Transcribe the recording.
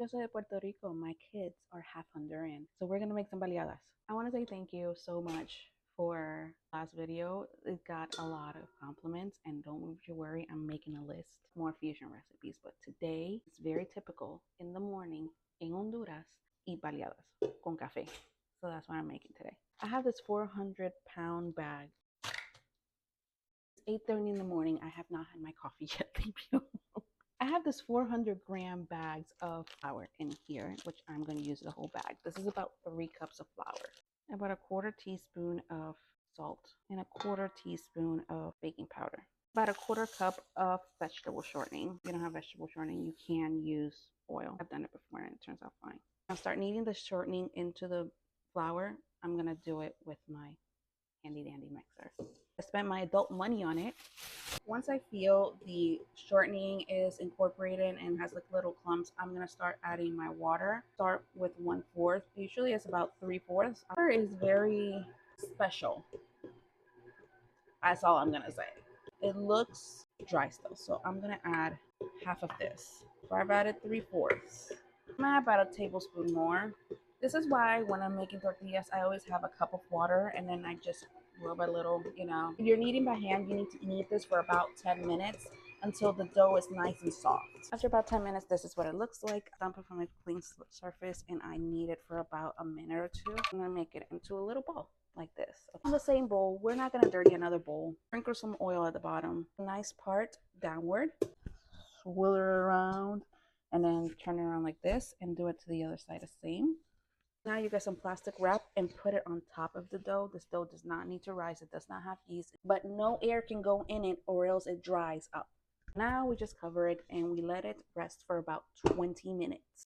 Yo soy de Puerto Rico. My kids are half Honduran. So we're going to make some baleadas. I want to say thank you so much for last video. It got a lot of compliments, and don't you worry, I'm making a list more fusion recipes. But today it's very typical in the morning in Honduras, eat baleadas con café. So that's what I'm making today. I have this 400-pound bag. It's 8:30 in the morning. I have not had my coffee yet. Thank you. I have this 400-gram bags of flour in here, which I'm going to use the whole bag. This is about 3 cups of flour, about a quarter teaspoon of salt, and a quarter teaspoon of baking powder, about a quarter cup of vegetable shortening. If you don't have vegetable shortening, you can use oil. I've done it before and it turns out fine. I'll start kneading the shortening into the flour. I'm going to do it with my handy dandy mixer. I spent my adult money on it. Once I feel the shortening is incorporated and has like little clumps, I'm gonna start adding my water. Start with 1/4. Usually it's about 3/4. Water is very special. That's all I'm gonna say. It looks dry still, so I'm gonna add half of this. So I've added 3/4. I'm gonna add about a tablespoon more. This is why when I'm making tortillas, I always have a cup of water and then I just rub a little, If you're kneading by hand, you need to knead this for about 10 minutes until the dough is nice and soft. After about 10 minutes, this is what it looks like. Dump it from a clean surface and I knead it for about a minute or two. I'm gonna make it into a little ball like this. On the same bowl, we're not gonna dirty another bowl. Sprinkle some oil at the bottom. Nice part downward. Swirl it around and then turn it around like this and do it to the other side the same. Now you get some plastic wrap and put it on top of the dough. This dough does not need to rise. It does not have yeast, but no air can go in it or else it dries up. Now we just cover it and we let it rest for about 20 minutes.